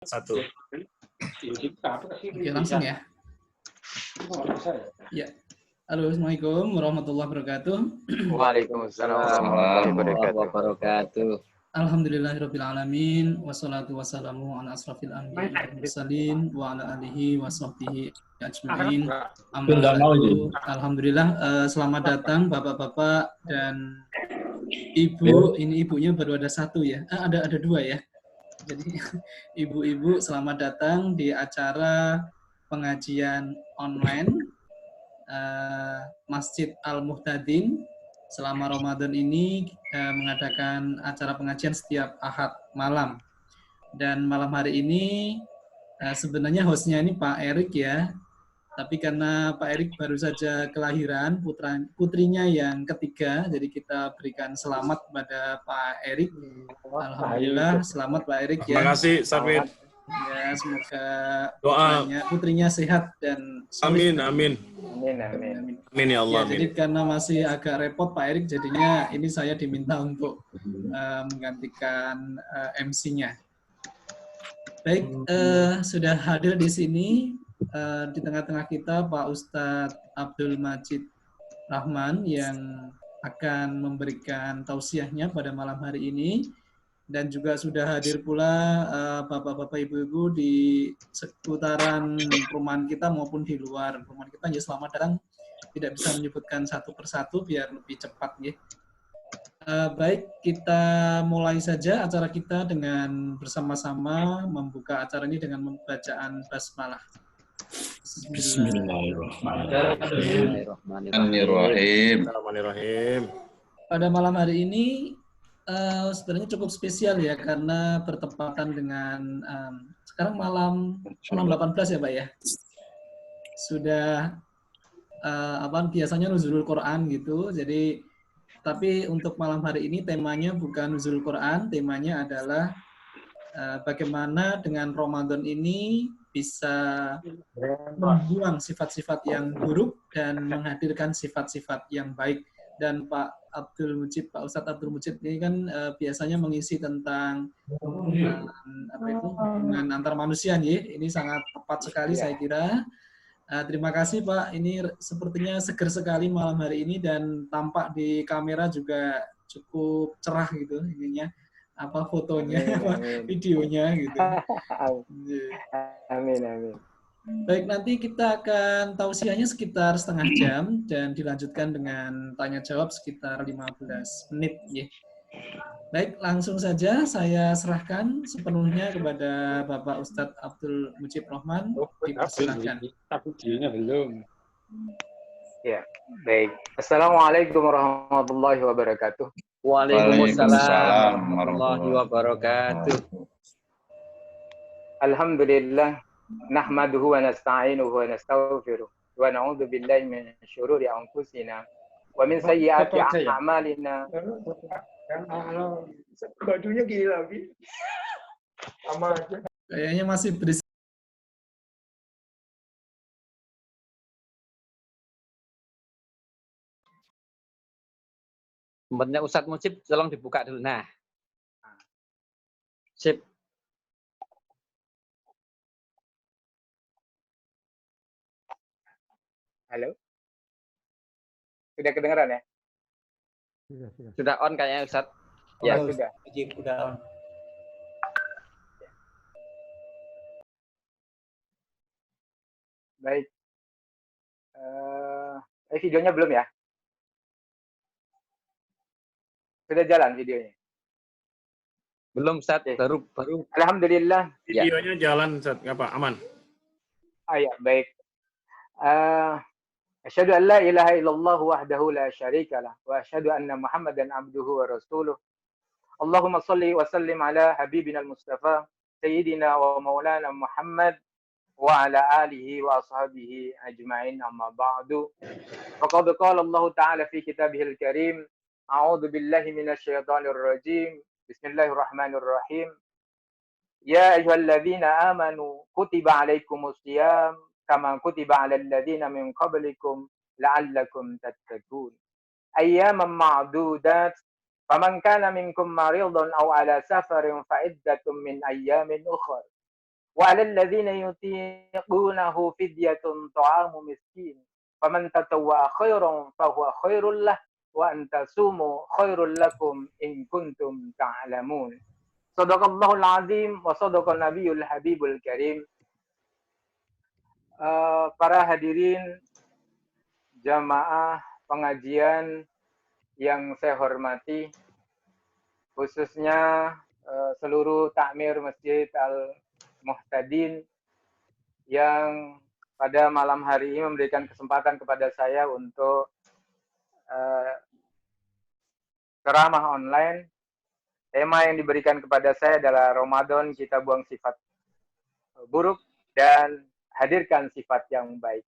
Satu. Oke, langsung ya. Ya. Halo, Assalamualaikum warahmatullahi wabarakatuh. Waalaikumsalam warahmatullahi wabarakatuh. Alhamdulillahirabbil alamin wassalatu wassalamu ala asrofil anbiya'i wal mursalin wa ala alihi washabbihi ajmain. Amma ba'du. Alhamdulillah, selamat datang Bapak-bapak dan Ibu. Ini ibunya baru ada satu ya. Ada dua ya. Jadi ibu-ibu selamat datang di acara pengajian online Masjid Al-Muhtadin. Selama Ramadan ini mengadakan acara pengajian setiap Ahad malam. Dan malam hari ini sebenarnya hostnya ini Pak Erik ya. Tapi karena Pak Erik baru saja kelahiran, putrinya yang ketiga, jadi kita berikan selamat kepada Pak Erik. Alhamdulillah, selamat Pak Erik ya. Terima kasih, Safid. Ya, semoga Doa. putrinya sehat dan soleh. Amin. Amin ya Allah. Ya, jadi karena masih agak repot Pak Erik, jadinya ini saya diminta untuk menggantikan MC-nya. Baik, sudah hadir di sini di tengah-tengah kita Pak Ustadz Abdul Majid Rahman yang akan memberikan tausiahnya pada malam hari ini. Dan juga sudah hadir pula bapak-bapak ibu-ibu di seputaran perumahan kita maupun di luar perumahan kita. Ya, selamat datang. Tidak bisa menyebutkan satu persatu biar lebih cepat ya. Baik, kita mulai saja acara kita dengan bersama-sama membuka acara ini dengan pembacaan basmalah. Bismillahirrahmanirrahim. Pada malam hari ini sebenarnya cukup spesial ya karena bertepatan dengan sekarang malam 18 ya Pak ya. Sudah biasanya nuzulul Quran gitu. Jadi tapi untuk malam hari ini temanya bukan nuzulul Quran, temanya adalah bagaimana dengan Ramadan ini bisa membuang sifat-sifat yang buruk dan menghadirkan sifat-sifat yang baik. Dan Pak Ustadz Abdul Mujib ini kan biasanya mengisi tentang hubungan antar manusia nih. Ini sangat tepat sekali saya kira. Terima kasih Pak. Ini sepertinya seger sekali malam hari ini dan tampak di kamera juga cukup cerah gitu ininya. Fotonya, videonya gitu. Amin. Baik, nanti kita akan tausiahnya sekitar setengah jam dan dilanjutkan dengan tanya jawab sekitar 15 menit. Ya. Baik, langsung saja saya serahkan sepenuhnya kepada Bapak Ustadz Abdul Mujib Rahman. Dipersilakan. Belum. Ya, baik. Assalamualaikum warahmatullahi wabarakatuh. Waalaikumsalam warahmatullahi wabarakatuh. Alhamdulillah. Nahmaduhu wa nasta'inuhu wa nastaghfiruh wa na'udzu billahi min syururi anfusina wa min sayyiati a'malina. Bajunya gila, Bi. Sama aja. Kayaknya masih berisik. Tempatnya Ustadz Mujib, tolong dibuka dulu. Nah. Sip. Halo? Sudah kedengaran ya? Sudah on kayaknya Ustadz. Ya, sudah. Sudah on. Baik. Videonya belum ya? Sudah jalan videonya? Belum Ustadz, baru. Alhamdulillah. Videonya jalan, Ustaz. Nggak apa, aman. Ya, baik. Asyhadu an la ilaha illallah wahdahu la syarika lah wa asyhadu anna Muhammadan abduhu wa rasuluh. Allahumma shalli wa sallim ala habibina al-Mustafa sayyidina wa maulana Muhammad wa ala alihi wa ashabihi ajma'in, amma ba'du. Faqad qala Allah ta'ala fi kitabihil karim, a'udzu billahi minasy syaithanir rajim. Bismillahirrahmanirrahim. Ya ayyuhalladzina amanu kutiba alaikumus shiyam kama kutiba alal ladzina min qablikum la'allakum tattaqun. Ayyaman ma'dudat faman kana minkum maridan aw ala safarin fa iddatun min ayyamin ukhra. Wa 'alal ladzina yutiqunahu fidyatun ta'amu miskin. Faman tatawwa'a khairan fahuwa khairul lah wa an tasumu khairul lakum in kuntum ta'lamun. Shadaqallahul azim wa shadaqan nabiyul habibul karim. Para hadirin jamaah pengajian yang saya hormati, khususnya seluruh takmir Masjid Al-Muhtadin yang pada malam hari ini memberikan kesempatan kepada saya untuk ceramah online. Tema yang diberikan kepada saya adalah Ramadan kita buang sifat buruk dan hadirkan sifat yang baik.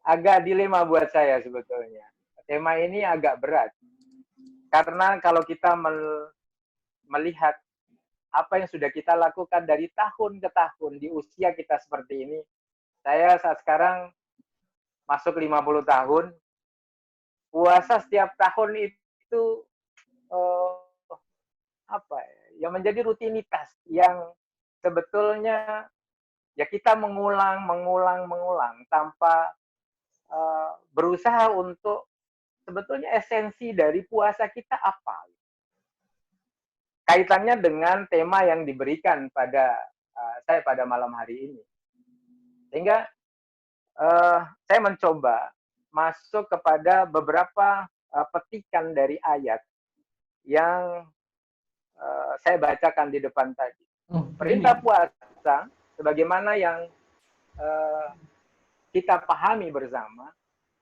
Agak dilema buat saya sebetulnya. Tema ini agak berat. Karena kalau kita melihat apa yang sudah kita lakukan dari tahun ke tahun di usia kita seperti ini, saya saat sekarang masuk 50 tahun, puasa setiap tahun itu yang menjadi rutinitas yang sebetulnya ya kita mengulang tanpa berusaha untuk sebetulnya esensi dari puasa kita apa. Kaitannya dengan tema yang diberikan pada saya pada malam hari ini. Sehingga saya mencoba masuk kepada beberapa petikan dari ayat yang saya bacakan di depan tadi. Perintah puasa, sebagaimana yang kita pahami bersama,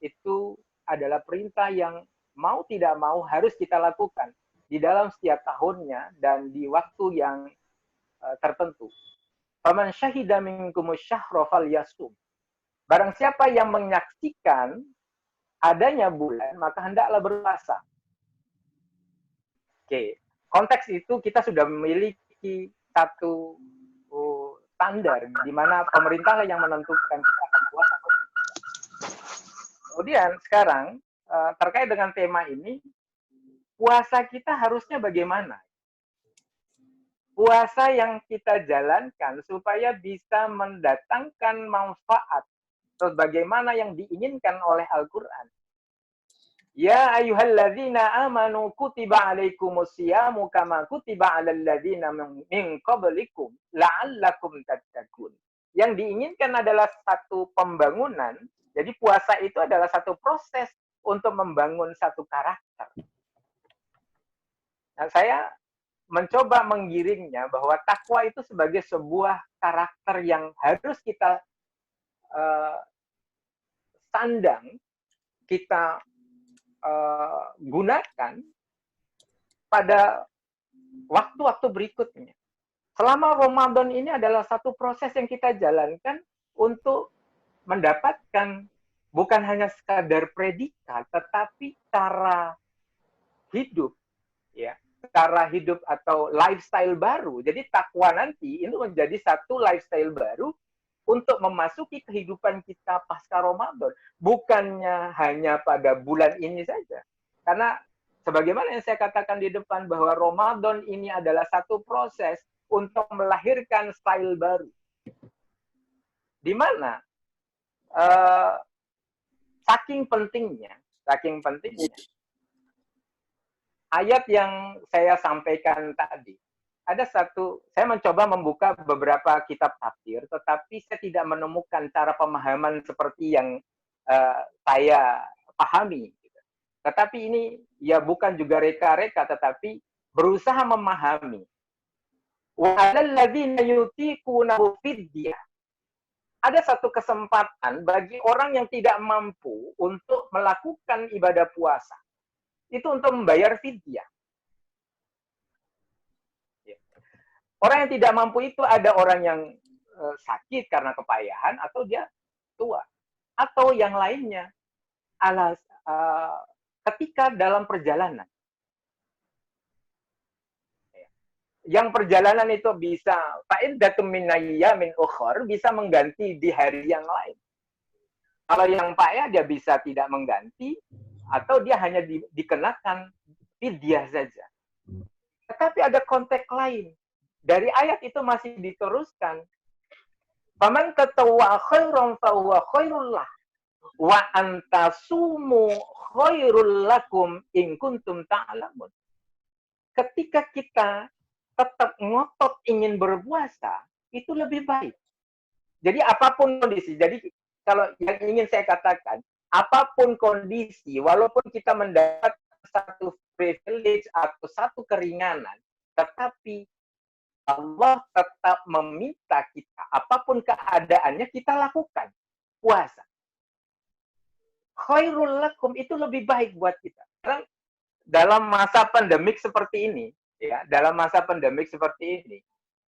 itu adalah perintah yang mau tidak mau harus kita lakukan di dalam setiap tahunnya dan di waktu yang tertentu. Faman syahida minkumus syahra falyasum. Barang siapa yang menyaksikan adanya bulan, maka hendaklah berpuasa. Oke. Konteks itu kita sudah memiliki satu standar di mana pemerintah yang menentukan kita akan puasa. Kemudian sekarang terkait dengan tema ini, puasa kita harusnya bagaimana? Puasa yang kita jalankan supaya bisa mendatangkan manfaat sebagaimana yang diinginkan oleh Al-Qur'an. Ya ayyuhalladzina amanu kutiba alaikumusyamu kama kutiba alal ladzina min qablikum la'allakum tattaqun. Yang diinginkan adalah satu pembangunan. Jadi puasa itu adalah satu proses untuk membangun satu karakter. Nah, saya mencoba menggiringnya bahwa takwa itu sebagai sebuah karakter yang harus kita sandang, kita gunakan pada waktu-waktu berikutnya. Selama Ramadan ini adalah satu proses yang kita jalankan untuk mendapatkan bukan hanya sekadar predikat, tetapi cara hidup, ya, cara hidup atau lifestyle baru. Jadi takwa nanti itu menjadi satu lifestyle baru untuk memasuki kehidupan kita pasca Ramadan. Bukannya hanya pada bulan ini saja. Karena sebagaimana yang saya katakan di depan bahwa Ramadan ini adalah satu proses untuk melahirkan style baru. Di mana saking pentingnya ayat yang saya sampaikan tadi. Ada satu, saya mencoba membuka beberapa kitab tafsir, tetapi saya tidak menemukan cara pemahaman seperti yang saya pahami. Tetapi ini ya bukan juga reka-reka, tetapi berusaha memahami. Wa'alalladzina yutiqunahu fidyah. Ada satu kesempatan bagi orang yang tidak mampu untuk melakukan ibadah puasa. Itu untuk membayar fidyah. Orang yang tidak mampu itu ada orang yang sakit karena kepayahan atau dia tua. Atau yang lainnya ketika dalam perjalanan. Yang perjalanan itu bisa fa'iddatun min ayyamin ukhar, bisa mengganti di hari yang lain. Kalau yang payah dia bisa tidak mengganti atau dia hanya dikenakan fidyah saja. Tetapi ada konteks lain. Dari ayat itu masih diteruskan. Faman tatawwa khairan fa huwa khairul lah. Wa antasumu khairul lakum in kuntum ta'lamun. Ketika kita tetap ngotot ingin berpuasa, itu lebih baik. Jadi apapun kondisi, jadi kalau yang ingin saya katakan, apapun kondisi, walaupun kita mendapat satu privilege atau satu keringanan, tetapi Allah tetap meminta kita, apapun keadaannya kita lakukan. Puasa. Khairul lakum itu lebih baik buat kita. Karena dalam masa pandemik seperti ini, ya, dalam masa pandemik seperti ini,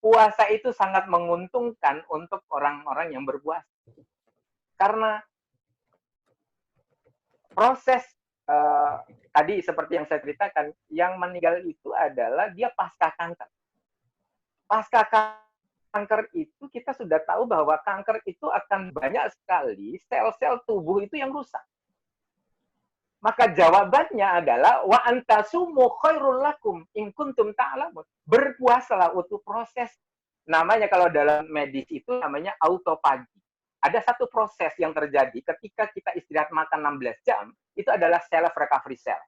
puasa itu sangat menguntungkan untuk orang-orang yang berpuasa. Karena proses tadi seperti yang saya ceritakan, yang meninggal itu adalah dia pasca kanker. Pasca kanker itu kita sudah tahu bahwa kanker itu akan banyak sekali sel-sel tubuh itu yang rusak. Maka jawabannya adalah wa antasumu khairul lakum in kuntum ta'lamun. Berpuasalah untuk proses, namanya kalau dalam medis itu namanya autophagy. Ada satu proses yang terjadi ketika kita istirahat makan 16 jam, itu adalah self recovery cell.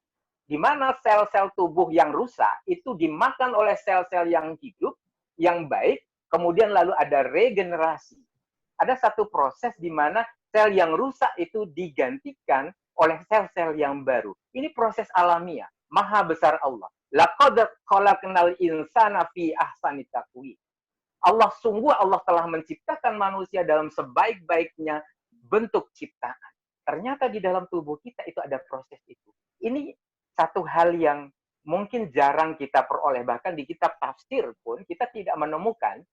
Di mana sel-sel tubuh yang rusak itu dimakan oleh sel-sel yang hidup, yang baik, kemudian lalu ada regenerasi. Ada satu proses di mana sel yang rusak itu digantikan oleh sel-sel yang baru. Ini proses alamiah. Maha besar Allah. Laqad khalaqnal insana fi ahsani taqwim. Allah telah menciptakan manusia dalam sebaik-baiknya bentuk ciptaan. Ternyata di dalam tubuh kita itu ada proses itu. Ini satu hal yang mungkin jarang kita peroleh. Bahkan di kitab tafsir pun kita tidak menemukan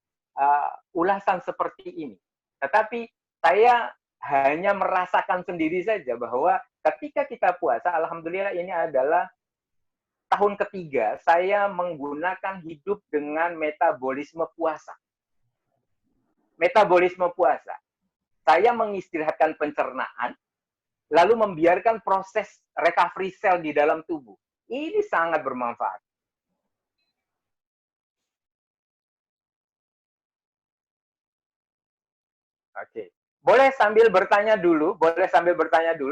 ulasan seperti ini. Tetapi saya hanya merasakan sendiri saja bahwa ketika kita puasa, alhamdulillah ini adalah tahun ketiga saya menggunakan hidup dengan metabolisme puasa. Metabolisme puasa. Saya mengistirahatkan pencernaan, lalu membiarkan proses recovery cell di dalam tubuh. Ini sangat bermanfaat. Oke. Boleh sambil bertanya dulu,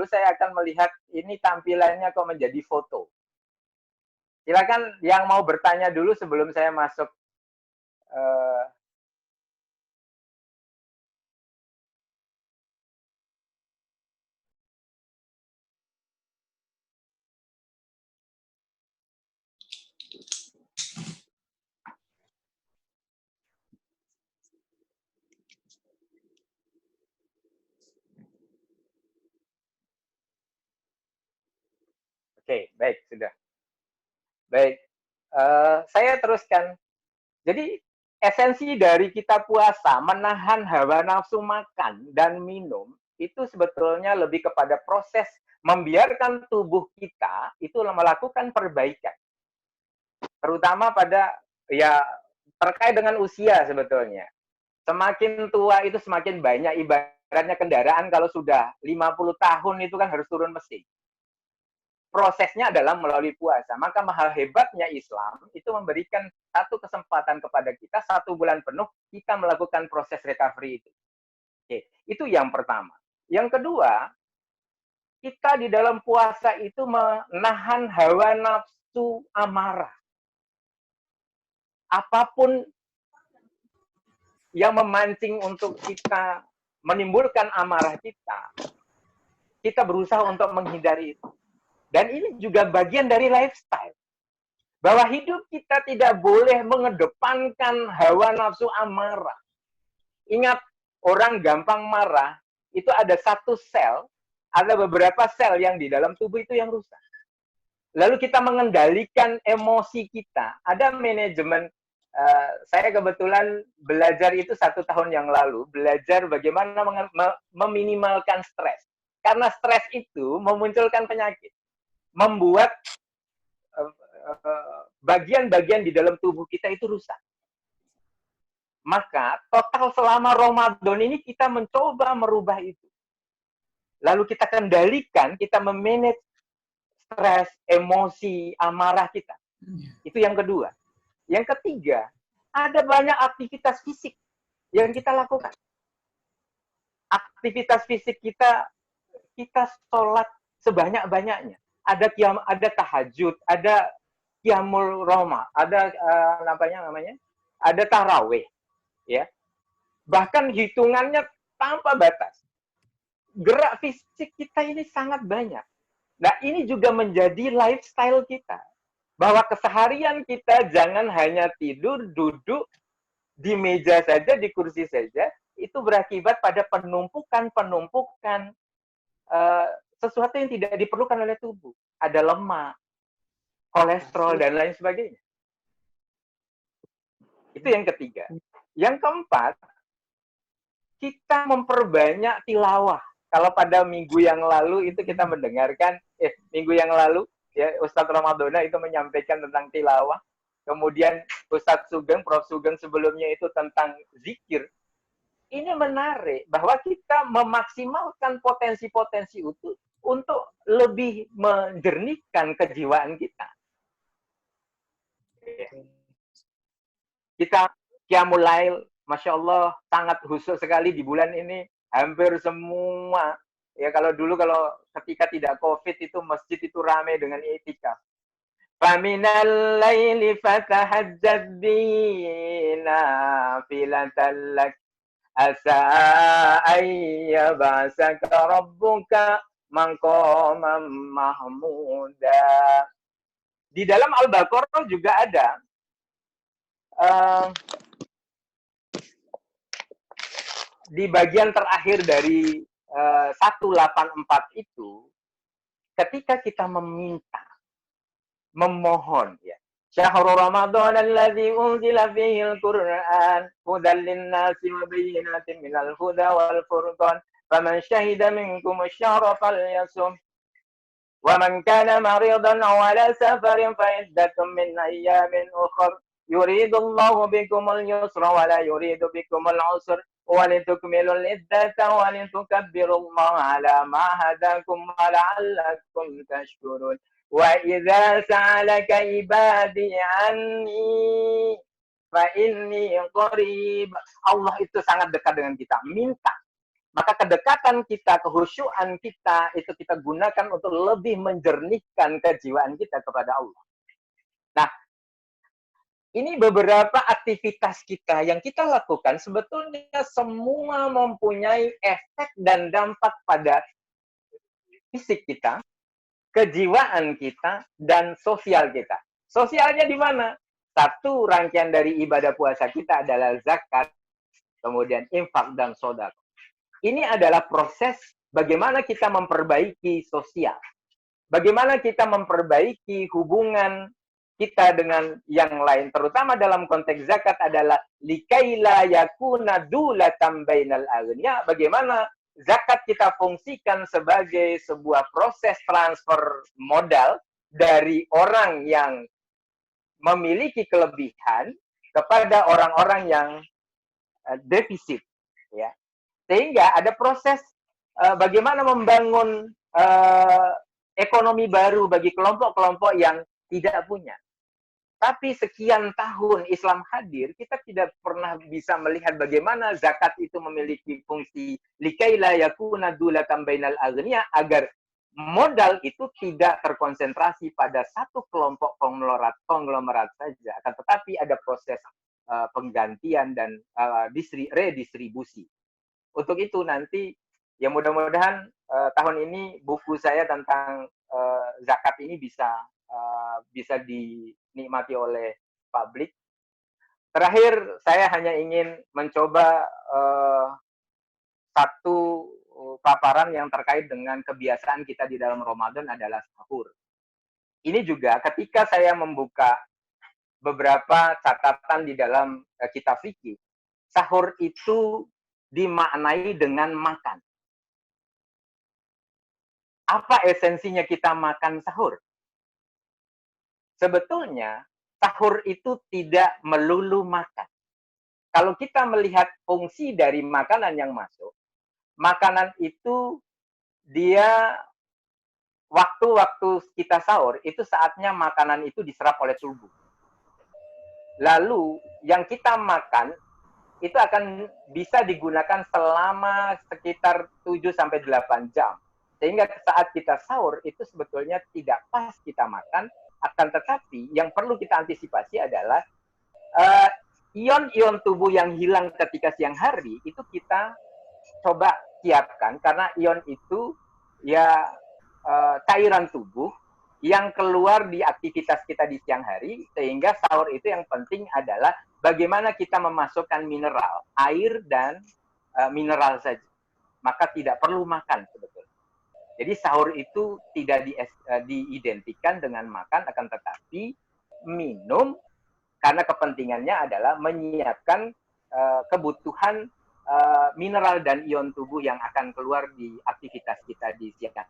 saya akan melihat ini tampilannya kok menjadi foto. Silakan yang mau bertanya dulu sebelum saya masuk. Oke, baik, sudah. Baik, saya teruskan. Jadi, esensi dari kita puasa, menahan hawa nafsu makan dan minum, itu sebetulnya lebih kepada proses membiarkan tubuh kita itu melakukan perbaikan. Terutama pada, ya, terkait dengan usia sebetulnya. Semakin tua itu semakin banyak, ibaratnya kendaraan kalau sudah 50 tahun itu kan harus turun mesin. Prosesnya adalah melalui puasa. Maka mahal hebatnya Islam itu memberikan satu kesempatan kepada kita 1 bulan penuh kita melakukan proses recovery itu. Oke, itu yang pertama. Yang kedua, kita di dalam puasa itu menahan hawa nafsu amarah. Apapun yang memancing untuk kita menimbulkan amarah kita berusaha untuk menghindari itu. Dan ini juga bagian dari lifestyle. Bahwa hidup kita tidak boleh mengedepankan hawa nafsu amarah. Ingat, orang gampang marah, itu ada satu sel, ada beberapa sel yang di dalam tubuh itu yang rusak. Lalu kita mengendalikan emosi kita. Ada manajemen, saya kebetulan belajar itu 1 tahun yang lalu, belajar bagaimana meminimalkan stres. Karena stres itu memunculkan penyakit. Membuat bagian-bagian di dalam tubuh kita itu rusak. Maka total selama Ramadan ini kita mencoba merubah itu. Lalu kita kendalikan, kita memanage stres, emosi, amarah kita. Itu yang kedua. Yang ketiga, ada banyak aktivitas fisik yang kita lakukan. Aktivitas fisik kita sholat sebanyak-banyaknya. Ada tahajud, ada qiyamul roma, ada ada tarawih, ya. Bahkan hitungannya tanpa batas. Gerak fisik kita ini sangat banyak. Nah, ini juga menjadi lifestyle kita. Bahwa keseharian kita jangan hanya tidur, duduk di meja saja, di kursi saja, itu berakibat pada penumpukan sesuatu yang tidak diperlukan oleh tubuh. Ada lemak, kolesterol, dan lain sebagainya. Itu yang ketiga. Yang keempat, kita memperbanyak tilawah. Kalau pada minggu yang lalu itu kita mendengarkan, minggu yang lalu ya Ustadz Ramadhana itu menyampaikan tentang tilawah. Kemudian Ustadz Sugeng, Prof. Sugeng sebelumnya itu tentang zikir. Ini menarik bahwa kita memaksimalkan potensi-potensi itu untuk lebih menjernihkan kejiwaan kita. Kita qiyamul lail, Masya Allah, sangat khusyuk sekali di bulan ini. Hampir semua, ya kalau ketika tidak COVID itu masjid itu ramai dengan i'tikaf. Faminal laili fatahajjad bihi nafilatan lak asa ayyabasaka rabbuka maqaman mahmuda. Di dalam Al-Baqarah juga ada di bagian terakhir dari 184 itu, ketika kita memohon, ya. Syahrul Ramadan alladzi unzila fihi al-Qur'an hudan lin-nasi wa bayyinatin minal huda wal furqan faman syahida minkum asy-syahra falyasum wa man kana maridan aw ala safarin fa iddatun min ayyamin ukhra yuridullahu bikumul yusra wa la yuridu bikumul usra ولتكملوا العدة ولتكبروا الله على ما هداكم ولعلكم تشكرون وإذا سألك عبادي عني فإني قريب. Allah itu sangat dekat dengan kita. Minta. Maka kedekatan kita, kehusyuan kita itu kita gunakan untuk lebih menjernihkan kejiwaan kita kepada Allah. Nah, ini beberapa aktivitas kita yang kita lakukan sebetulnya semua mempunyai efek dan dampak pada fisik kita, kejiwaan kita, dan sosial kita. Sosialnya di mana? Satu rangkaian dari ibadah puasa kita adalah zakat, kemudian infak dan sedekah. Ini adalah proses bagaimana kita memperbaiki sosial. Bagaimana kita memperbaiki hubungan kita dengan yang lain, terutama dalam konteks zakat adalah likaila yakuna dulatan bainal aghniya. Bagaimana zakat kita fungsikan sebagai sebuah proses transfer modal dari orang yang memiliki kelebihan kepada orang-orang yang defisit, ya. Sehingga ada proses bagaimana membangun ekonomi baru bagi kelompok-kelompok yang tidak punya. Tapi sekian tahun Islam hadir, kita tidak pernah bisa melihat bagaimana zakat itu memiliki fungsi likaila yakuna dulatan bainal aghniya, agar modal itu tidak terkonsentrasi pada satu kelompok konglomerat saja, akan tetapi ada proses penggantian dan redistribusi. Untuk itu nanti ya mudah-mudahan tahun ini buku saya tentang zakat ini bisa dinikmati oleh publik. Terakhir, saya hanya ingin mencoba satu paparan yang terkait dengan kebiasaan kita di dalam Ramadan adalah sahur. Ini juga ketika saya membuka beberapa catatan di dalam kitab fikih, sahur itu dimaknai dengan makan. Apa esensinya kita makan sahur? Sebetulnya, sahur itu tidak melulu makan. Kalau kita melihat fungsi dari makanan yang masuk, makanan itu dia waktu-waktu kita sahur, itu saatnya makanan itu diserap oleh tubuh. lalu yang kita makan itu akan bisa digunakan selama sekitar 7-8 jam. Sehingga saat kita sahur itu sebetulnya tidak pas kita makan, akan tetapi yang perlu kita antisipasi adalah ion-ion tubuh yang hilang ketika siang hari itu kita coba siapkan, karena ion itu ya cairan tubuh yang keluar di aktivitas kita di siang hari, sehingga sahur itu yang penting adalah bagaimana kita memasukkan mineral, air dan mineral saja. Maka tidak perlu makan sebetulnya. Jadi sahur itu tidak diidentikan dengan makan, akan tetapi minum, karena kepentingannya adalah menyiapkan kebutuhan mineral dan ion tubuh yang akan keluar di aktivitas kita di siang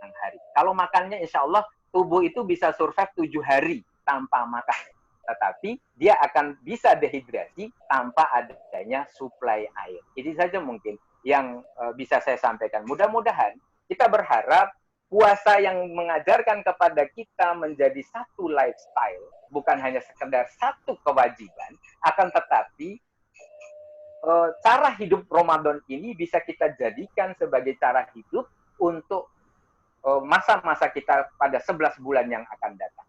hari. Kalau makannya insya Allah tubuh itu bisa survive 7 hari tanpa makan. Tetapi dia akan bisa dehidrasi tanpa adanya suplai air. Ini saja mungkin yang bisa saya sampaikan. Mudah-mudahan kita berharap puasa yang mengajarkan kepada kita menjadi satu lifestyle, bukan hanya sekedar satu kewajiban, akan tetapi cara hidup Ramadan ini bisa kita jadikan sebagai cara hidup untuk masa-masa kita pada 11 bulan yang akan datang.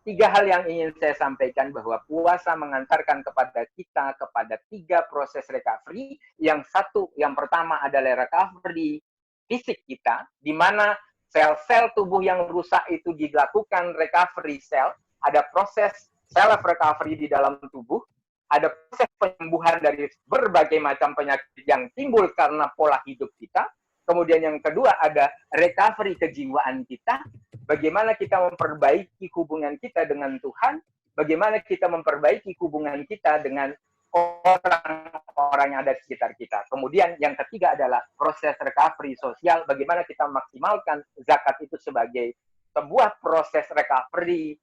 3 hal yang ingin saya sampaikan, bahwa puasa mengantarkan kepada kita kepada 3 proses recovery. Yang pertama adalah recovery fisik kita, di mana sel-sel tubuh yang rusak itu dilakukan recovery sel. Ada proses self recovery di dalam tubuh, ada proses penyembuhan dari berbagai macam penyakit yang timbul karena pola hidup kita. Kemudian yang kedua ada recovery kejiwaan kita, bagaimana kita memperbaiki hubungan kita dengan Tuhan, bagaimana kita memperbaiki hubungan kita dengan orang-orang yang ada di sekitar kita. Kemudian yang ketiga adalah proses recovery sosial, bagaimana kita memaksimalkan zakat itu sebagai sebuah proses recovery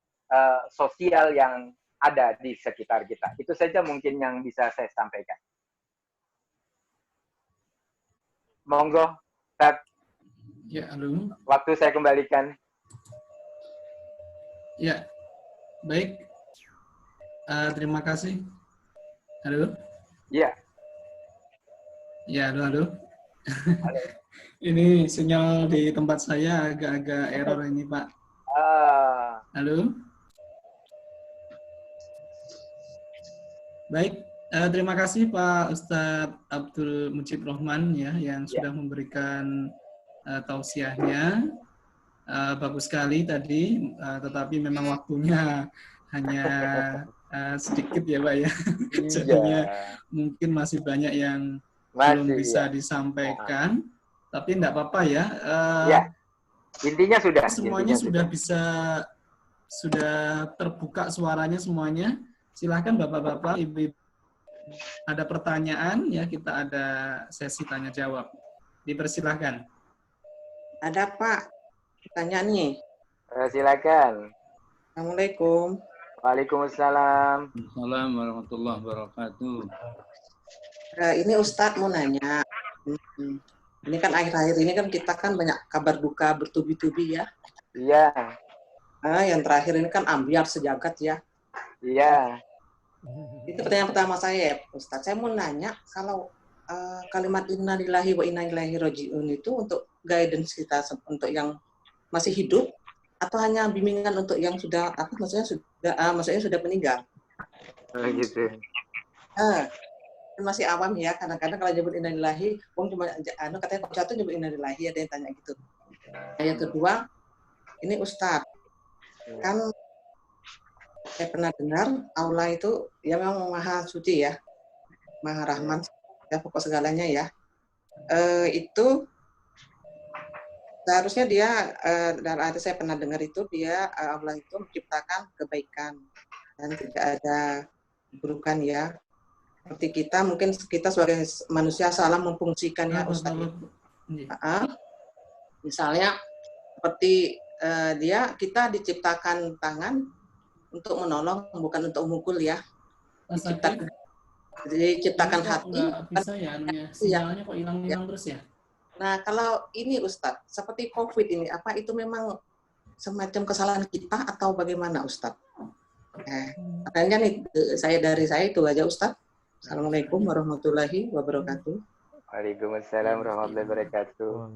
sosial yang ada di sekitar kita. Itu saja mungkin yang bisa saya sampaikan. Monggo, Ustaz. Ya, halo. Waktu saya kembalikan. Ya, baik. Terima kasih. Halo. Ya. Ya, halo. Halo. Ini sinyal di tempat saya agak-agak error ini, Pak. Halo. Baik, terima kasih Pak Ustadz Abdul Mujib Rohman ya, yang sudah memberikan tausiahnya. Bagus sekali tadi, tetapi memang waktunya hanya sedikit ya Pak ya. Jadinya mungkin masih banyak yang belum bisa disampaikan, tapi enggak apa-apa ya. Intinya sudah. Semuanya sudah bisa, sudah terbuka suaranya semuanya. Silahkan Bapak-Bapak, Ibu, ada pertanyaan ya, kita ada sesi tanya jawab. Dipersilahkan. Ada Pak, pertanyaan nih. Silakan. Assalamualaikum. Waalaikumsalam. Assalamualaikum warahmatullahi wabarakatuh. Ini Ustadz mau nanya. Ini kan akhir-akhir ini kan kita kan banyak kabar duka bertubi-tubi ya. Iya. Yang terakhir ini kan ambyar sejagat ya. Iya. Itu pertanyaan pertama saya, Ustadz. Saya mau nanya, kalau kalimat innalillahi wa inna ilaihi raji'un itu untuk guidance kita untuk yang masih hidup, atau hanya bimbingan untuk yang sudah maksudnya sudah meninggal? Gitu. Masih awam ya, kadang-kadang kalau nyebut innalillahi, cuma katanya kalau satu nyebut innalillahi, ada yang tanya gitu. Yang kedua, ini Ustadz, kan saya pernah dengar Allah itu ya memang maha suci ya, maha rahman ya, pokok segalanya ya. Itu seharusnya dia, dalam arti saya pernah dengar itu, dia Allah itu menciptakan kebaikan dan tidak ada keburukan ya. Seperti kita, mungkin kita sebagai manusia salah memfungsikan ya Ustaz. Misalnya seperti kita diciptakan tangan untuk menolong, bukan untuk memukul ya. Diciptakan hati. Bisa ya, sinyalnya kok hilang-hilang terus ya? Nah, kalau ini Ustadz, seperti COVID ini, apa itu memang semacam kesalahan kita atau bagaimana Ustadz? Katanya nih dari saya itu aja Ustaz. Assalamualaikum warahmatullahi wabarakatuh. Waalaikumsalam warahmatullahi wabarakatuh.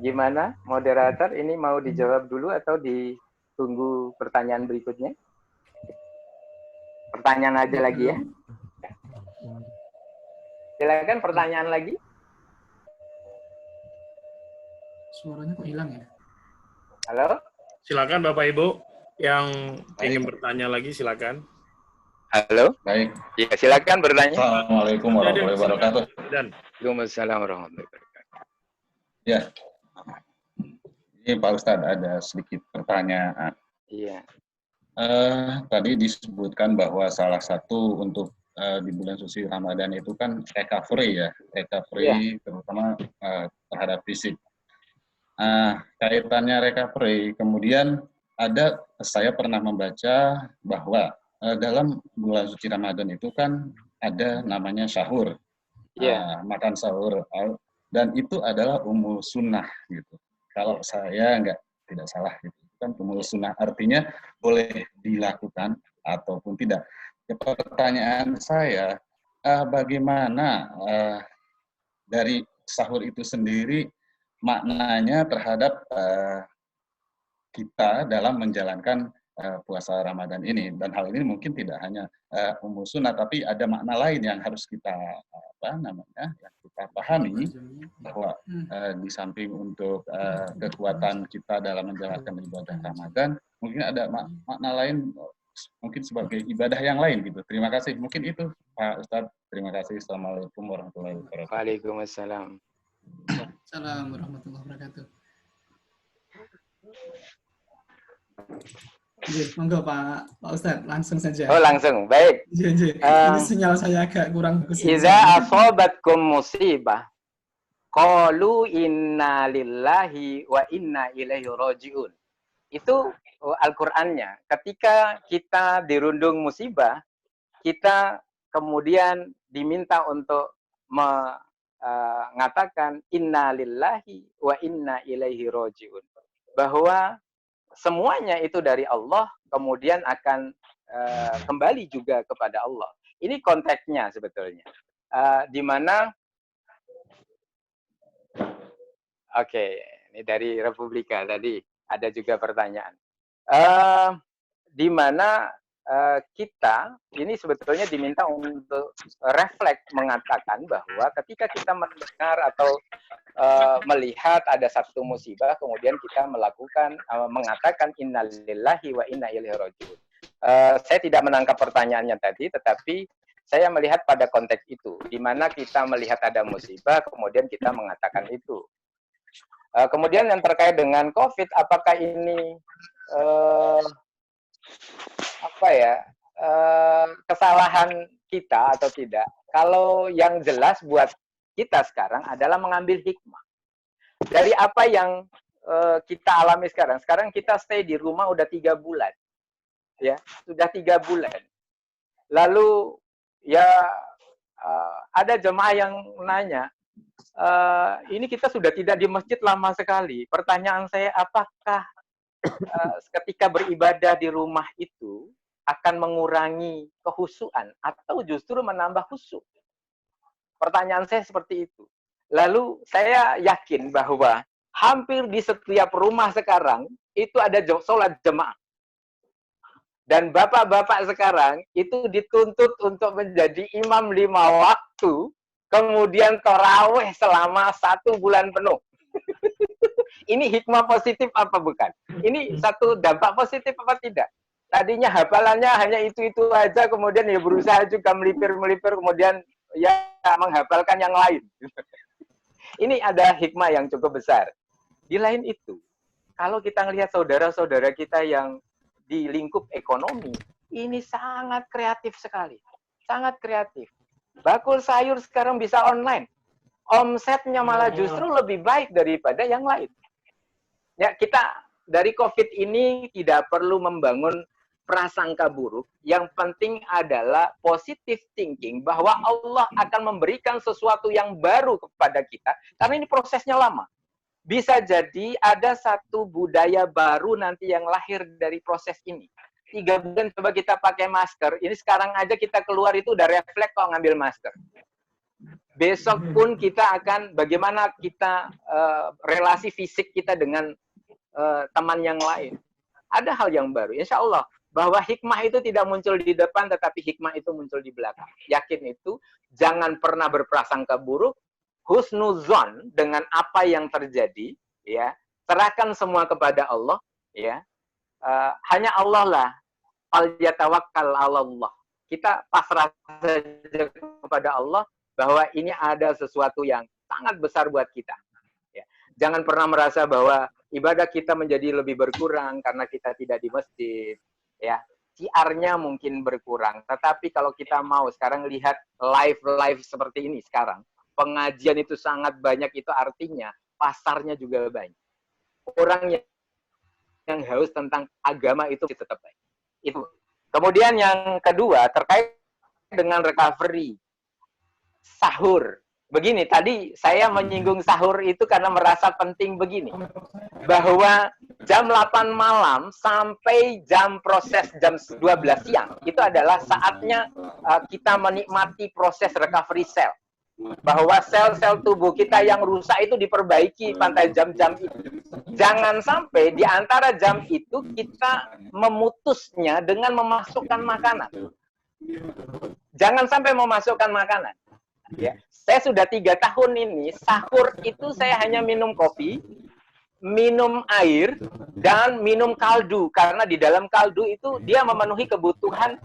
Gimana moderator, ini mau dijawab dulu atau ditunggu pertanyaan berikutnya? Pertanyaan aja lagi ya. Silakan pertanyaan lagi. Suaranya kok hilang ya? Halo? Silakan Bapak Ibu yang ingin bertanya lagi, silakan. Halo? Baik. Ya, silakan bertanya. Assalamualaikum warahmatullahi wabarakatuh. Dan Waalaikumsalam warahmatullahi wabarakatuh. Ya. Ini Pak Ustadz ada sedikit pertanyaan. Iya. Tadi disebutkan bahwa salah satu untuk di bulan suci Ramadan itu kan recovery ya, recovery terutama terhadap fisik. Kaitannya recovery, kemudian saya pernah membaca bahwa dalam bulan suci Ramadan itu kan ada namanya sahur, makan sahur, dan itu adalah umul sunnah gitu. Kalau saya tidak salah gitu, kan umul sunnah artinya boleh dilakukan ataupun tidak. Pertanyaan saya, bagaimana dari sahur itu sendiri maknanya terhadap kita dalam menjalankan puasa Ramadan ini, dan hal ini mungkin tidak hanya umul sunnah, tapi ada makna lain yang harus kita yang kita pahami, bahwa di samping untuk kekuatan kita dalam menjalankan ibadah Ramadan, mungkin ada makna lain, mungkin sebagai ibadah yang lain gitu. Terima kasih. Mungkin itu Pak Ustadz. Terima kasih. Assalamualaikum warahmatullahi wabarakatuh. Waalaikumsalam. Assalamualaikum warahmatullahi wabarakatuh. Monggo Pak Ustadz, langsung saja. Oh, langsung. Baik. Ini sinyal saya agak kurang bagus. Iza asobatkum musibah qalu inna lillahi wa inna ilaihi rajiun. Itu Al-Qur'annya. Ketika kita dirundung musibah, kita kemudian diminta untuk mengatakan inna lillahi wa inna ilaihi rajiun. Bahwa semuanya itu dari Allah, kemudian akan kembali juga kepada Allah. Ini konteksnya sebetulnya. Di mana ini dari Republika tadi ada juga pertanyaan. Di mana kita ini sebetulnya diminta untuk refleks mengatakan bahwa ketika kita mendengar atau melihat ada satu musibah, kemudian kita mengatakan innalillahi wa inna ilaihi rajiun. Saya tidak menangkap pertanyaannya tadi, tetapi saya melihat pada konteks itu, di mana kita melihat ada musibah, kemudian kita mengatakan itu. Kemudian yang terkait dengan COVID, apakah ini kesalahan kita atau tidak? Kalau yang jelas buat kita sekarang adalah mengambil hikmah dari apa yang kita alami sekarang. Sekarang kita stay di rumah udah 3 bulan, ya sudah 3 bulan. Lalu ya ada jemaah yang nanya, ini kita sudah tidak di masjid lama sekali. Pertanyaan saya, apakah ketika beribadah di rumah itu akan mengurangi kehusuan atau justru menambah khusyuk? Pertanyaan saya seperti itu. Lalu saya yakin bahwa hampir di setiap rumah sekarang itu ada sholat jemaah. Dan bapak-bapak sekarang itu dituntut untuk menjadi imam 5 waktu, kemudian tarawih selama 1 bulan penuh. Ini hikmah positif apa bukan? Ini satu dampak positif apa tidak? Tadinya hafalannya hanya itu-itu aja, kemudian ya berusaha juga melipir-melipir, kemudian ya menghafalkan yang lain. Ini ada hikmah yang cukup besar. Di lain itu, kalau kita melihat saudara-saudara kita yang di lingkup ekonomi, ini sangat kreatif sekali. Sangat kreatif. Bakul sayur sekarang bisa online. Omsetnya malah justru lebih baik daripada yang lain. Ya, kita dari COVID ini tidak perlu membangun prasangka buruk. Yang penting adalah positive thinking bahwa Allah akan memberikan sesuatu yang baru kepada kita. Karena ini prosesnya lama. Bisa jadi ada satu budaya baru nanti yang lahir dari proses ini. 3 bulan coba kita pakai masker. Ini sekarang aja kita keluar itu udah refleks kok ngambil masker. Besok pun kita akan bagaimana kita relasi fisik kita dengan teman yang lain. Ada hal yang baru. Insya Allah bahwa hikmah itu tidak muncul di depan, tetapi hikmah itu muncul di belakang. Yakin itu, jangan pernah berprasangka buruk, husnuzon dengan apa yang terjadi, ya. Serahkan semua kepada Allah, ya. Hanya Allah lah, falyatawakkal 'alallah. Kita pasrah saja kepada Allah bahwa ini ada sesuatu yang sangat besar buat kita. Ya. Jangan pernah merasa bahwa ibadah kita menjadi lebih berkurang karena kita tidak di masjid. Ya, siarnya mungkin berkurang. Tetapi kalau kita mau sekarang lihat live seperti ini sekarang, pengajian itu sangat banyak, itu artinya pasarnya juga banyak. Orang yang haus tentang agama itu tetap baik. Itu. Kemudian yang kedua terkait dengan recovery sahur. Begini, tadi saya menyinggung sahur itu karena merasa penting begini. Bahwa jam 8 malam sampai jam proses jam 12 siang itu adalah saatnya kita menikmati proses recovery cell. Bahwa sel-sel tubuh kita yang rusak itu diperbaiki pada jam-jam itu. Jangan sampai di antara jam itu kita memutusnya dengan memasukkan makanan. Jangan sampai memasukkan makanan. Ya, saya sudah 3 tahun ini sahur itu saya hanya minum kopi, minum air, dan minum kaldu karena di dalam kaldu itu dia memenuhi kebutuhan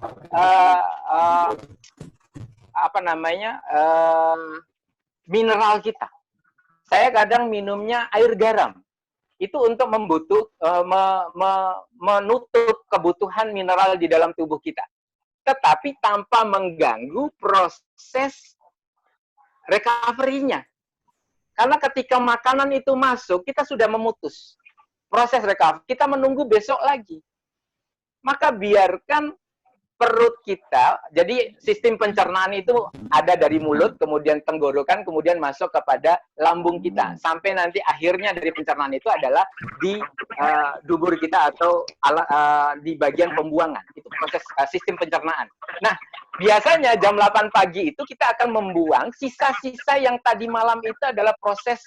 mineral kita. Saya kadang minumnya air garam. Itu untuk menutup kebutuhan mineral di dalam tubuh kita. Tetapi tanpa mengganggu proses recovery-nya. Karena ketika makanan itu masuk, kita sudah memutus proses recovery. Kita menunggu besok lagi. Maka biarkan perut kita, jadi sistem pencernaan itu ada dari mulut, kemudian tenggorokan, kemudian masuk kepada lambung kita. Sampai nanti akhirnya dari pencernaan itu adalah di dubur kita atau di bagian pembuangan. Itu proses sistem pencernaan. Nah, biasanya jam 8 pagi itu kita akan membuang sisa-sisa yang tadi malam itu adalah proses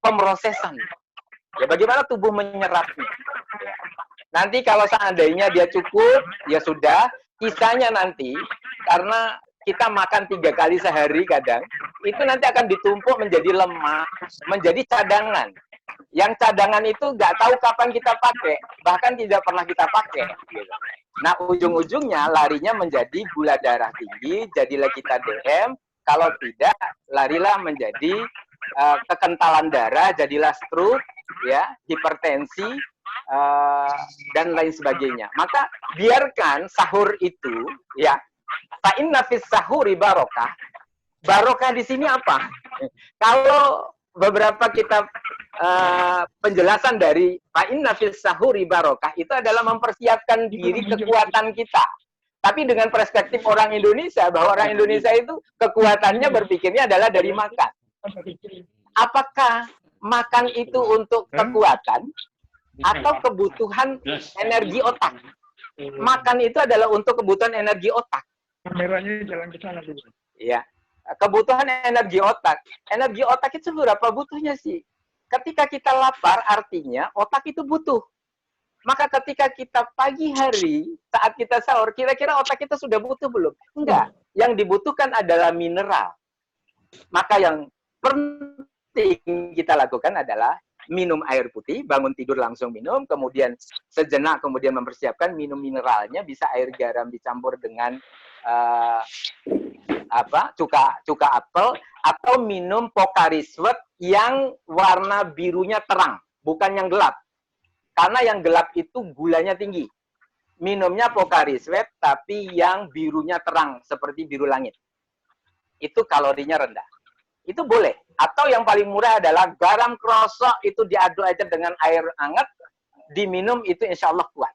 pemrosesan. Ya, bagaimana tubuh menyerapnya. Ya. Nanti kalau seandainya dia cukup, ya sudah. Sisanya nanti, karena kita makan 3 kali sehari kadang, itu nanti akan ditumpuk menjadi lemak, menjadi cadangan. Yang cadangan itu nggak tahu kapan kita pakai, bahkan tidak pernah kita pakai. Gitu. Nah, ujung-ujungnya larinya menjadi gula darah tinggi, jadilah kita DM. Kalau tidak, larilah menjadi kekentalan darah, jadilah stroke, ya, hipertensi, dan lain sebagainya. Maka biarkan sahur itu, ya, fa inna fis sahuri barokah. Barokah di sini apa? Kalau beberapa kitab penjelasan dari fa inna fis sahuri barokah itu adalah mempersiapkan diri kekuatan kita. Tapi dengan perspektif orang Indonesia, bahwa orang Indonesia itu kekuatannya berpikirnya adalah dari makan. Apakah makan itu untuk kekuatan atau kebutuhan energi otak? Makan itu adalah untuk kebutuhan energi otak. Kameranya jalan ke sana dulu. Ya, kebutuhan energi otak. Energi otak itu berapa butuhnya sih? Ketika kita lapar, artinya otak itu butuh. Maka ketika kita pagi hari, saat kita sahur, kira-kira otak kita sudah butuh belum? Enggak. Yang dibutuhkan adalah mineral. Maka yang penting kita lakukan adalah minum air putih, bangun tidur langsung minum, kemudian sejenak kemudian mempersiapkan minum mineralnya, bisa air garam dicampur dengan cuka apel, atau minum Pocari Sweat yang warna birunya terang, bukan yang gelap. Karena yang gelap itu gulanya tinggi. Minumnya Pocari Sweat tapi yang birunya terang seperti biru langit. Itu kalorinya rendah. Itu boleh. Atau yang paling murah adalah garam krosok, itu diaduk-aduk dengan air hangat, diminum, itu insya Allah kuat.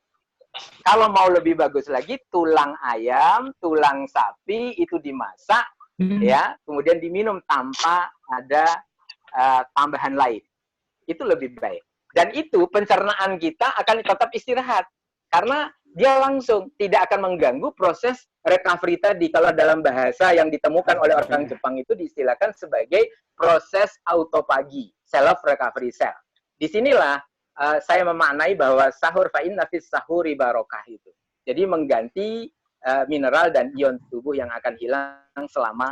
Kalau mau lebih bagus lagi, tulang ayam, tulang sapi itu dimasak, ya, kemudian diminum tanpa ada tambahan lain. Itu lebih baik. Dan itu pencernaan kita akan tetap istirahat. Karena dia langsung tidak akan mengganggu proses recovery tadi. Kalau dalam bahasa yang ditemukan oleh orang Jepang itu diistilahkan sebagai proses autopagi, self recovery cell. Disinilah saya memaknai bahwa sahur fa inna fis sahuri barokah itu. Jadi mengganti mineral dan ion tubuh yang akan hilang selama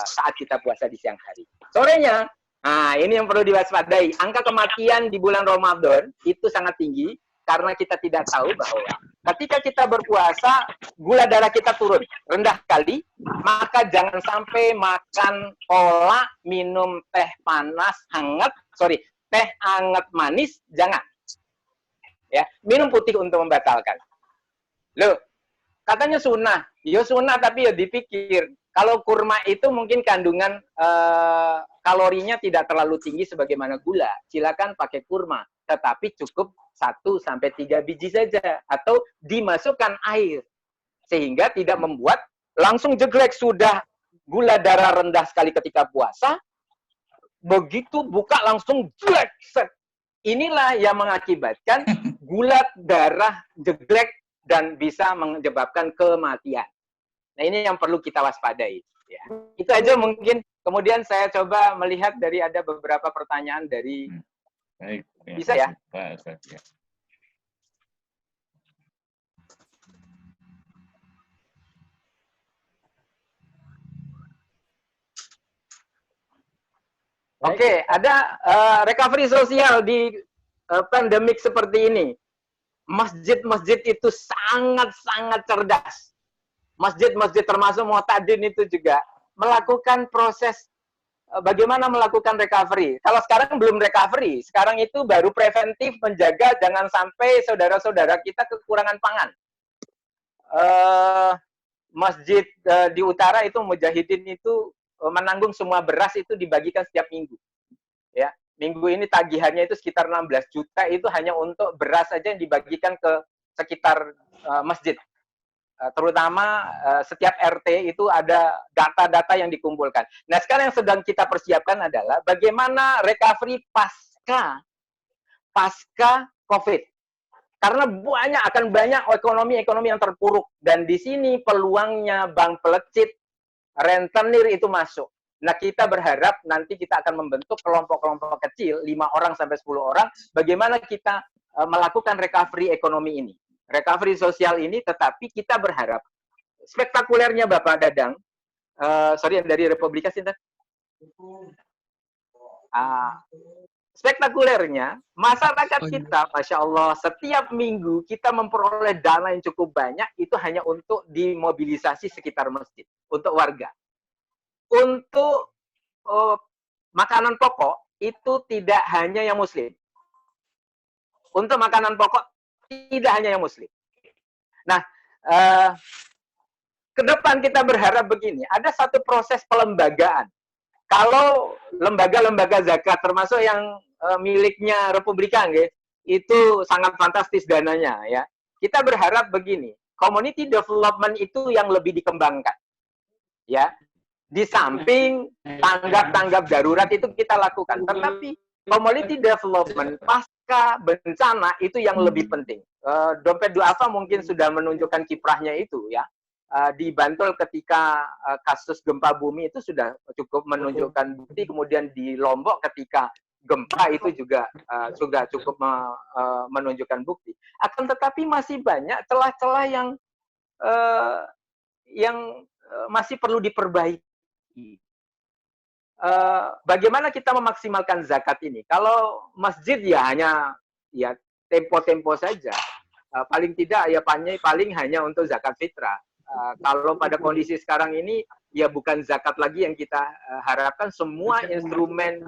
saat kita puasa di siang hari. Sorenya, nah ini yang perlu diwaspadai. Angka kematian di bulan Ramadan itu sangat tinggi karena kita tidak tahu bahwa ketika kita berpuasa, gula darah kita turun, rendah sekali, maka jangan sampai makan kolak, minum teh panas, teh hangat manis, jangan. Ya, minum putih untuk membatalkan. Loh, katanya sunnah. Ya sunnah, tapi ya dipikir. Kalau kurma itu mungkin kandungan kalorinya tidak terlalu tinggi sebagaimana gula. Silakan pakai kurma, tetapi cukup 1-3 biji saja. Atau dimasukkan air. Sehingga tidak membuat langsung jeglek, sudah gula darah rendah sekali ketika puasa. Begitu buka langsung jeglek. Inilah yang mengakibatkan gula darah jeglek dan bisa menyebabkan kematian. Nah, ini yang perlu kita waspadai. Ya. Itu aja mungkin. Kemudian saya coba melihat dari ada beberapa pertanyaan dari... Baik. Bisa ya? Oke, ada recovery sosial di pandemik seperti ini. Masjid-masjid itu sangat-sangat cerdas. Masjid-masjid termasuk Mu'tadin itu juga melakukan proses bagaimana melakukan recovery. Kalau sekarang belum recovery, sekarang itu baru preventif menjaga jangan sampai saudara-saudara kita kekurangan pangan. Masjid di utara itu Mujahidin itu menanggung semua beras itu dibagikan setiap minggu. Ya, minggu ini tagihannya itu sekitar 16 juta itu hanya untuk beras saja yang dibagikan ke sekitar masjid. Terutama setiap RT itu ada data-data yang dikumpulkan. Nah, sekarang yang sedang kita persiapkan adalah bagaimana recovery pasca COVID. Karena akan banyak ekonomi yang terpuruk. Dan di sini peluangnya bank pelecit, rentenir itu masuk. Nah, kita berharap nanti kita akan membentuk kelompok-kelompok kecil, 5 orang sampai 10 orang, bagaimana kita melakukan recovery ekonomi ini. Recovery sosial ini, tetapi kita berharap spektakulernya Bapak Dadang, yang dari Republika Sinten. Spektakulernya, masyarakat kita, Masya Allah, setiap minggu kita memperoleh dana yang cukup banyak, itu hanya untuk dimobilisasi sekitar masjid, untuk warga. Untuk makanan pokok, itu tidak hanya yang muslim. Untuk makanan pokok, tidak hanya yang muslim. Nah, ke depan kita berharap begini, ada satu proses pelembagaan. Kalau lembaga-lembaga zakat, termasuk yang miliknya Republika, itu sangat fantastis dananya. Ya, kita berharap begini, community development itu yang lebih dikembangkan. Ya, di samping tanggap-tanggap darurat itu kita lakukan, tetapi community development pasca bencana itu yang lebih penting. Dompet Duafa mungkin sudah menunjukkan kiprahnya itu ya. Di Bantul ketika kasus gempa bumi itu sudah cukup menunjukkan bukti, kemudian di Lombok ketika gempa itu juga sudah cukup menunjukkan bukti. Akan tetapi masih banyak celah-celah yang masih perlu diperbaiki. Bagaimana kita memaksimalkan zakat ini? Kalau masjid ya hanya ya tempo-tempo saja. Paling tidak ya paling hanya untuk zakat fitrah. Kalau pada kondisi sekarang ini ya bukan zakat lagi yang kita harapkan, semua instrumen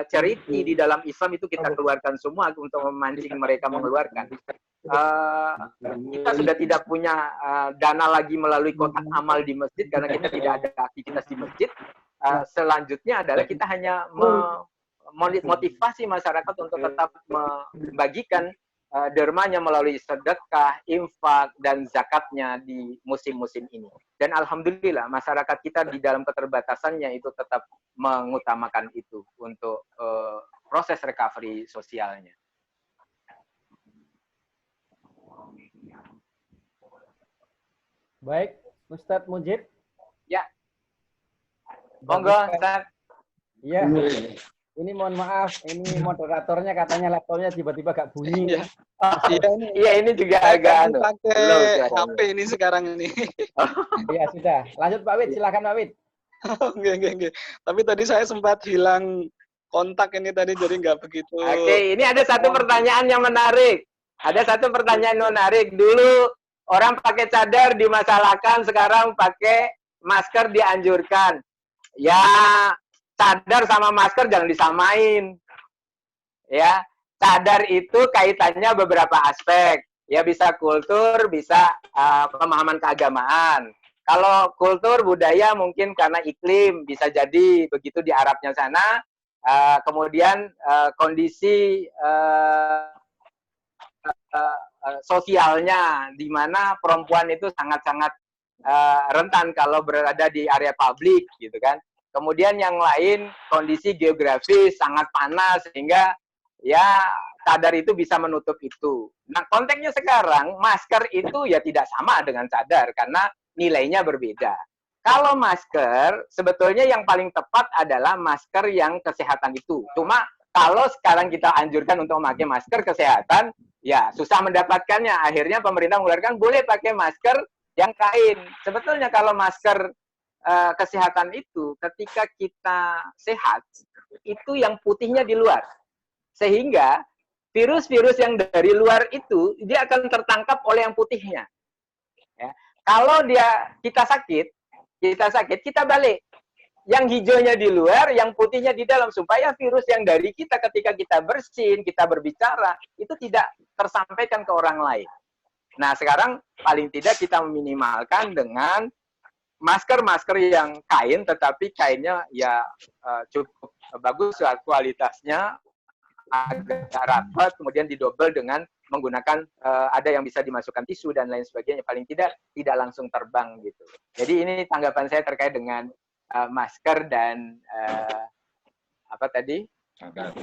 charity di dalam Islam itu kita keluarkan semua untuk memancing mereka mengeluarkan. Kita sudah tidak punya dana lagi melalui kotak amal di masjid karena kita tidak ada aktivitas di masjid. Selanjutnya adalah kita hanya memotivasi masyarakat untuk tetap membagikan dermanya melalui sedekah, infak, dan zakatnya di musim-musim ini. Dan alhamdulillah masyarakat kita di dalam keterbatasannya itu tetap mengutamakan itu untuk proses recovery sosialnya. Baik, Ustadz Mujib. Ya. Monggo, Ustadz. Iya. Ini mohon maaf, ini moderatornya katanya laptopnya tiba-tiba gak bunyi. Iya, ini juga agak pakai HP ini sekarang ini. Iya, sudah. Lanjut Pak Wid, silakan Pak Wid. Enggak. Tapi tadi saya sempat hilang kontak ini tadi, jadi nggak begitu. Oke, ini ada satu pertanyaan yang menarik. Ada satu pertanyaan yang menarik. Dulu orang pakai cadar dimasalahkan, sekarang pakai masker dianjurkan. Ya, cadar sama masker jangan disamain. Ya, cadar itu kaitannya beberapa aspek. Ya, bisa kultur, bisa pemahaman keagamaan. Kalau kultur budaya mungkin karena iklim, bisa jadi begitu di Arabnya sana. Kemudian kondisi sosialnya, di mana perempuan itu sangat-sangat rentan kalau berada di area publik, gitu kan. Kemudian yang lain kondisi geografis sangat panas sehingga ya cadar itu bisa menutup itu. Nah, konteksnya sekarang masker itu ya tidak sama dengan cadar karena nilainya berbeda. Kalau masker, sebetulnya yang paling tepat adalah masker yang kesehatan itu. Cuma kalau sekarang kita anjurkan untuk memakai masker kesehatan, ya susah mendapatkannya. Akhirnya pemerintah mengeluarkan boleh pakai masker yang kain. Sebetulnya kalau masker kesehatan itu, ketika kita sehat, itu yang putihnya di luar. Sehingga virus-virus yang dari luar itu, dia akan tertangkap oleh yang putihnya. Ya. Kalau kita sakit, kita balik. Yang hijaunya di luar, yang putihnya di dalam. Supaya virus yang dari kita ketika kita bersin, kita berbicara, itu tidak tersampaikan ke orang lain. Nah, sekarang paling tidak kita meminimalkan dengan masker-masker yang kain, tetapi kainnya ya cukup bagus kualitasnya, agak rapat, kemudian didobel dengan menggunakan ada yang bisa dimasukkan tisu dan lain sebagainya, paling tidak langsung terbang gitu. Jadi ini tanggapan saya terkait dengan masker dan apa tadi? Cadar.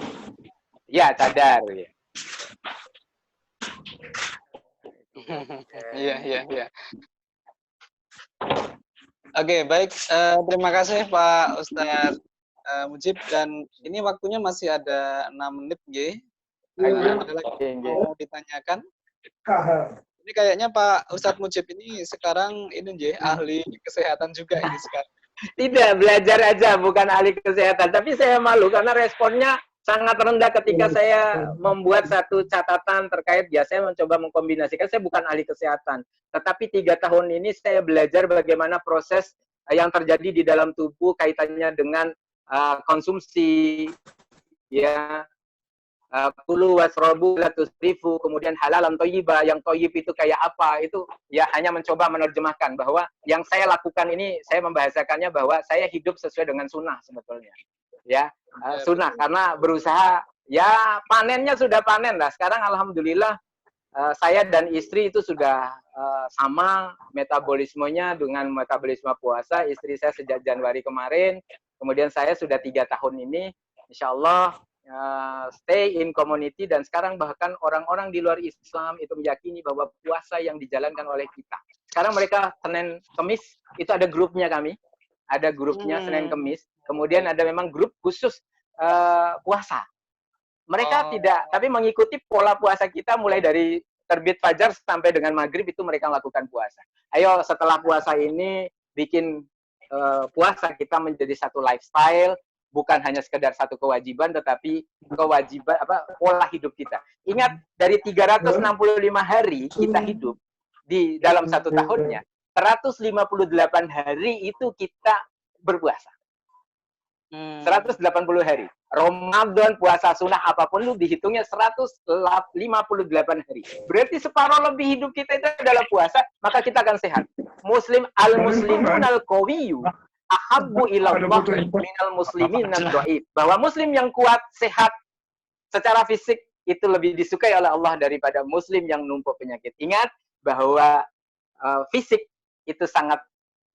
Ya, cadar. Ya. Iya. Oke, baik. Terima kasih Pak Ustadz Mujib, dan ini waktunya masih ada 6 menit, G. Ada lagi yang mau ditanyakan? Ini kayaknya Pak Ustadz Mujib ini sekarang ini G, ahli kesehatan juga ini sekarang. Tidak, belajar aja, bukan ahli kesehatan. Tapi saya malu karena responnya sangat rendah ketika saya membuat satu catatan terkait, saya mencoba mengkombinasikan, saya bukan ahli kesehatan. Tetapi 3 tahun ini saya belajar bagaimana proses yang terjadi di dalam tubuh kaitannya dengan konsumsi, ya, kulu wasrobu la tusrifu, kemudian halalan thayyibah, yang thayyib itu kayak apa, itu ya hanya mencoba menerjemahkan bahwa yang saya lakukan ini, saya membahasakannya bahwa saya hidup sesuai dengan sunnah sebetulnya. Ya, sunnah, karena berusaha, ya panennya sudah panen lah. Sekarang alhamdulillah saya dan istri itu sudah sama metabolismenya dengan metabolisme puasa. Istri saya sejak Januari kemarin, kemudian saya sudah 3 tahun ini, insya Allah stay in community, dan sekarang bahkan orang-orang di luar Islam itu meyakini bahwa puasa yang dijalankan oleh kita. Sekarang mereka Senin Kemis itu ada grupnya kami, ada grupnya Senin Kemis. Kemudian ada memang grup khusus puasa. Mereka tidak, tapi mengikuti pola puasa kita mulai dari terbit fajar sampai dengan maghrib itu mereka melakukan puasa. Ayo setelah puasa ini bikin puasa kita menjadi satu lifestyle, bukan hanya sekedar satu kewajiban, tetapi kewajiban pola hidup kita. Ingat, dari 365 hari kita hidup di dalam 1 tahunnya, 158 hari itu kita berpuasa. 180 hari. Ramadan, puasa sunnah, apapun itu dihitungnya 158 hari. Berarti separuh lebih hidup kita itu adalah puasa, maka kita akan sehat. Al-muslimun al-qawiyyu ahabbu ilallah minal muslimin ad-dhaif. Bahwa muslim yang kuat, sehat secara fisik itu lebih disukai oleh Allah daripada muslim yang numpuk penyakit. Ingat bahwa fisik itu sangat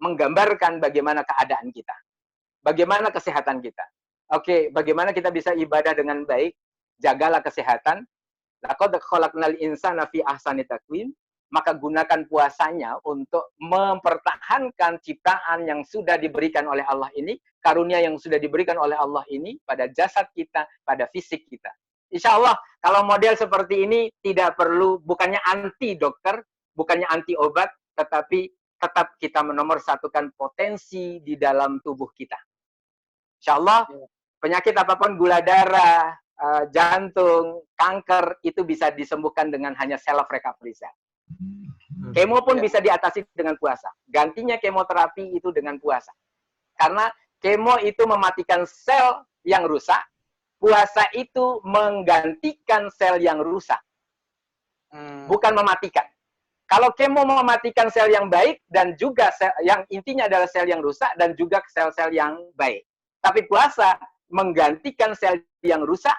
menggambarkan bagaimana keadaan kita. Bagaimana kesehatan kita. Oke, bagaimana kita bisa ibadah dengan baik? Jagalah kesehatan. Laqad khalaqnal insana fi ahsani taqwim. maka gunakan puasanya untuk mempertahankan ciptaan yang sudah diberikan oleh Allah ini, karunia yang sudah diberikan oleh Allah ini pada jasad kita, pada fisik kita. Insya Allah, kalau model seperti ini tidak perlu, bukannya anti dokter, bukannya anti obat, tetapi tetap kita menomorsatukan potensi di dalam tubuh kita. Insya Allah, penyakit apapun, gula darah, jantung, kanker, itu bisa disembuhkan dengan hanya self recovery cell. Kemo pun bisa diatasi dengan puasa. Gantinya kemoterapi itu dengan puasa. Karena kemo itu mematikan sel yang rusak, puasa itu menggantikan sel yang rusak. Bukan mematikan. Kalau kemo mematikan sel yang baik dan juga sel yang intinya adalah sel yang rusak dan juga sel-sel yang baik. Tapi puasa menggantikan sel yang rusak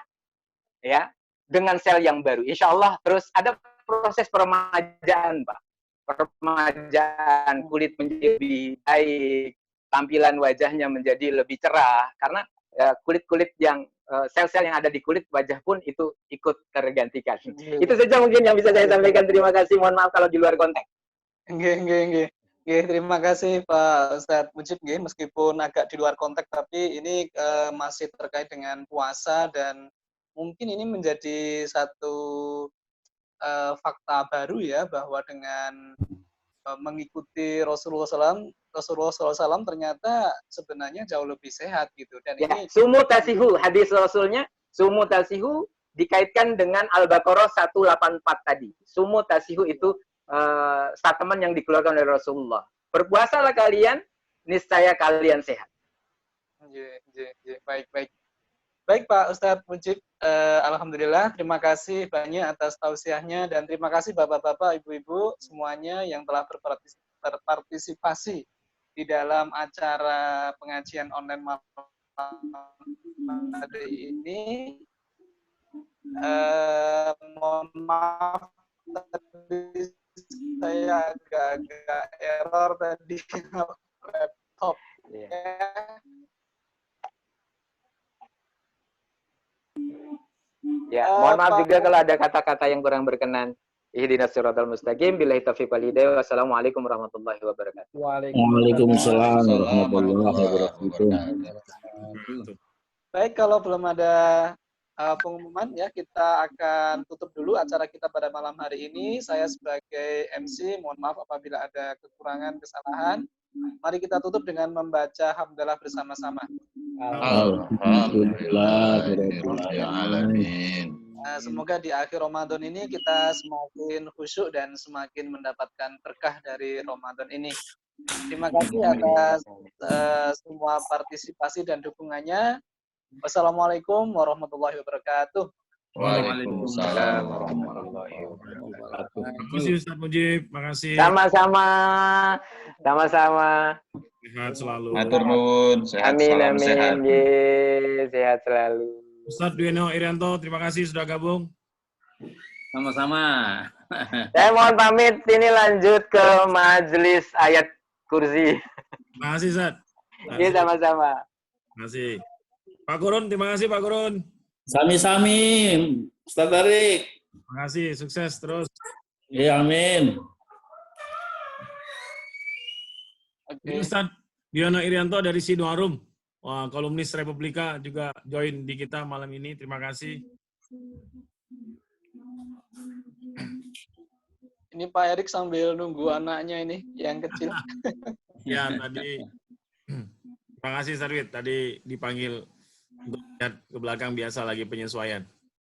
ya dengan sel yang baru. Insya Allah terus ada proses peremajaan, Pak. Peremajaan, kulit menjadi lebih baik, tampilan wajahnya menjadi lebih cerah karena kulit-kulit yang sel-sel yang ada di kulit wajah pun itu ikut tergantikan. Itu saja mungkin yang bisa saya sampaikan. Terima kasih. Mohon maaf kalau di luar konteks. Nggih. Terima kasih Pak Ustadz Mujib. Meskipun agak di luar konteks, tapi ini masih terkait dengan puasa dan mungkin ini menjadi satu fakta baru ya, bahwa dengan mengikuti Rasulullah SAW ternyata sebenarnya jauh lebih sehat gitu. Dan ya, ini sumu tasihu, hadis Rasulnya, sumu tasihu dikaitkan dengan Al-Baqarah 184 tadi. Sumu tasihu itu statement yang dikeluarkan oleh Rasulullah. Berpuasalah kalian, niscaya kalian sehat. Baik. Baik Pak Ustadz Mujib, alhamdulillah terima kasih banyak atas tausiahnya dan terima kasih Bapak-bapak, Ibu-ibu semuanya yang telah berpartisipasi di dalam acara pengajian online malam hari ini. Mohon maaf tadi saya agak error tadi laptop. Ya, mohon maaf juga kalau ada kata-kata yang kurang berkenan. Ihdinas siratal mustaqim, billahi taufiq wal hidayah. Wassalamualaikum warahmatullahi wabarakatuh. Waalaikumsalam warahmatullahi wabarakatuh. Baik, kalau belum ada pengumuman ya, kita akan tutup dulu acara kita pada malam hari ini. Saya sebagai MC, mohon maaf apabila ada kekurangan, kesalahan. Mari kita tutup dengan membaca hamdalah bersama-sama. Semoga di akhir Ramadan ini kita semakin khusyuk dan semakin mendapatkan berkah dari Ramadan ini. Terima kasih atas semua partisipasi dan dukungannya. Wassalamualaikum warahmatullahi wabarakatuh. Waalaikumsalam warahmatullahi wabarakatuh. Terima kasih Ustaz Mujib, makasih. Sama-sama. Sehat selalu. Matur nuwun, sehat. Amin. Sehat. Sehat selalu. Ustadz Dwieno Irianto, terima kasih sudah gabung. Sama-sama. Saya mohon pamit, ini lanjut ke majelis ayat kursi. Terima kasih, Ustaz. Iya, sama-sama. Terima kasih. Pak Gurun, terima kasih Pak Gurun. Sami-sami, Ustaz Tarik. Terima kasih, sukses terus. Ya, amin. Ini Ustadz Dwieno Irianto dari Sidoarum. Wah, kolumnis Republika juga join di kita malam ini. Terima kasih. Ini Pak Erik sambil nunggu anaknya ini yang kecil. Ya, tadi terima kasih Sarwit. Tadi dipanggil untuk lihat ke belakang, biasa lagi penyesuaian.